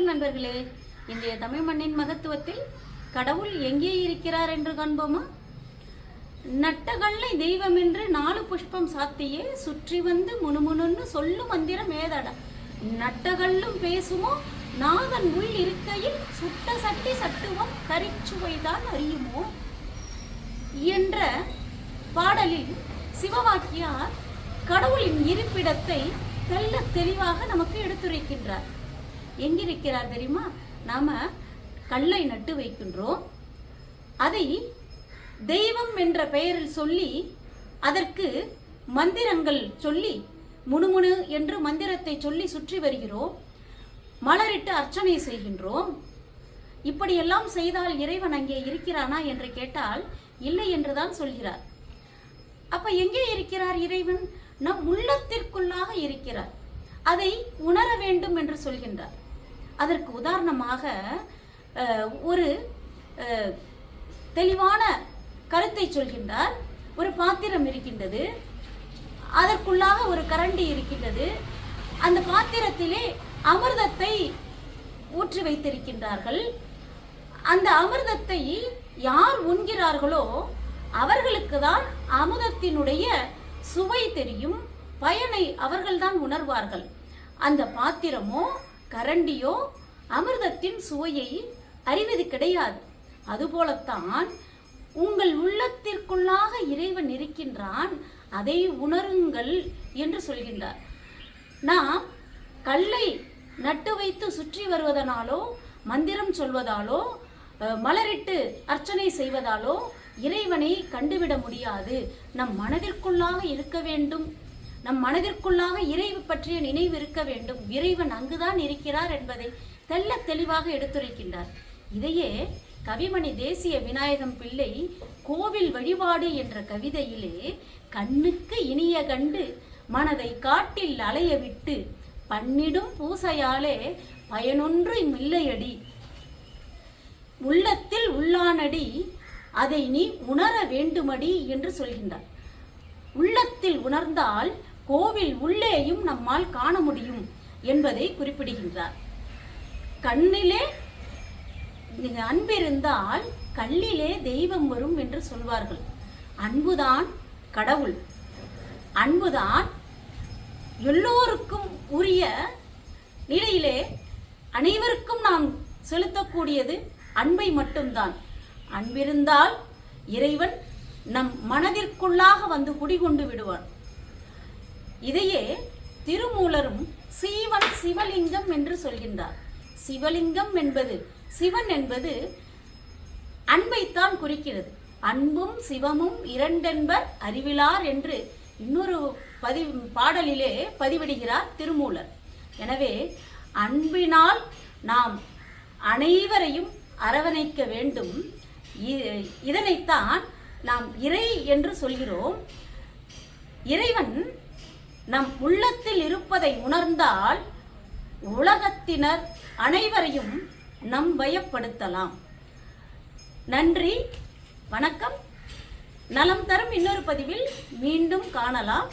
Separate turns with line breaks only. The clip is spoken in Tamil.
வணக்கம் நண்பர்களே. இன்றைய தமிழ் மண்ணின் மகத்துவத்தில் கடவுள் எங்கே இருக்கிறார் என்று காண்போமா? நட்டகல்லை தெய்வம் என்று 4 புஷ்பம் சாத்தியே சுற்றி வந்து முணுமுணுன்னு சொல்லும் மந்திரம் ஏதடா. நட்டகல்லும் பேசுமோ நாதன் உள் இருக்கையில் சுட்ட சட்டி சட்டுவம் கரிச்சுவைதான் அறியுமோ என்ற பாடலில் சிவவாக்கியார் கடவுளின் இருப்பிடத்தை தெல்ல தெளிவாக நமக்கு எடுத்துரைக்கின்றார். எங்கிருக்கிறார் தெரியுமா? நாம கல்லை நட்டு வைக்கின்றோம், அதை தெய்வம் என்ற பெயரில் சொல்லி அதற்கு மந்திரங்கள் சொல்லி முணுமுணு என்று மந்திரத்தை சொல்லி சுற்றி வருகிறோம், மலரிட்டு அர்ச்சனை செய்கின்றோம். இப்படியெல்லாம் செய்தால் இறைவன் அங்கே இருக்கிறானா என்று கேட்டால் இல்லை என்றுதான் சொல்கிறார். அப்ப எங்கே இருக்கிறார் இறைவன்? நம் உள்ளத்திற்குள்ளாக இருக்கிறார். அதை உணர வேண்டும் என்று சொல்கின்றார். அதற்கு உதாரணமாக ஒரு தெளிவான கருத்தை சொல்கின்றார். ஒரு பாத்திரம் இருக்கின்றது, அதற்குள்ளாக ஒரு கரண்டி இருக்கின்றது. அந்த பாத்திரத்திலே அமிர்தத்தை ஊற்றி வைத்திருக்கின்றார்கள். அந்த அமிர்தத்தை யார் உண்கிறார்களோ அவர்களுக்கு தான் அமிர்தத்தினுடைய சுவை தெரியும், பயனை அவர்கள்தான் உணர்வார்கள். அந்த பாத்திரமோ கரண்டியோ அமிர்தத்தின் சுவையை அறிவது கிடையாது. அதுபோலத்தான் உங்கள் உள்ளத்திற்குள்ளாக இறைவன் இருக்கின்றான், அதை உணருங்கள் என்று சொல்கின்றார். நாம் கல்லை நட்டு வைத்து சுற்றி வருவதனாலோ மந்திரம் சொல்வதாலோ மலரிட்டு அர்ச்சனை செய்வதாலோ இறைவனை கண்டுவிட முடியாது. நம் மனதிற்குள்ளாக இருக்க வேண்டும், நம் மனதிற்குள்ளாக இறைவு பற்றிய நினைவு இருக்க வேண்டும். இறைவன் அங்குதான் இருக்கிறார் என்பதை தெல்ல தெளிவாக எடுத்துரைக்கின்றார். இதையே கவிமணி தேசிய விநாயகம் பிள்ளை கோவில் வழிபாடு என்ற கவிதையிலே கண்ணுக்கு இனிய கண்டு மனதை காட்டில் அலைய விட்டு பண்ணிடும் பூசையாலே பயனொன்றும் இல்லையடி, உள்ளத்தில் உள்ளானடி அதை நீ உணர வேண்டுமடி என்று சொல்கின்றார். உள்ளத்தில் உணர்ந்தால் கோவில் உள்ளேயும் நம்மால் காண முடியும் என்பதை குறிப்பிடுகின்றார். கண்ணிலே அன்பிருந்தால் கல்லிலே தெய்வம் வரும் என்று சொல்வார்கள். அன்புதான் கடவுள், அன்புதான் எல்லோருக்கும் உரிய நிலையிலே அனைவருக்கும் நாம் செலுத்தக்கூடியது அன்பை மட்டும்தான். அன்பிருந்தால் இறைவன் நம் மனதிற்குள்ளாக வந்து குடிகொண்டு விடுவான். இதையே திருமூலரும் சீவன் சிவலிங்கம் என்று சொல்கின்றார். சிவலிங்கம் என்பது, சிவன் என்பது அன்பைத்தான் குறிக்கிறது. அன்பும் சிவமும் இரண்டென்பர் அறிவிலார் என்று இன்னொரு பாடலிலே பதிவிடுகிறார் திருமூலர். எனவே அன்பினால் நாம் அனைவரையும் அரவணைக்க வேண்டும். இதனைத்தான் நாம் இறை என்று சொல்கிறோம். இறைவன் நம் உள்ளத்தில் இருப்பதை உணர்ந்தால் உலகத்தினர் அனைவரையும் நம் வயப்படுத்தலாம். நன்றி, வணக்கம். நலம் தரும் இன்னொரு பதிவில் மீண்டும் காணலாம்.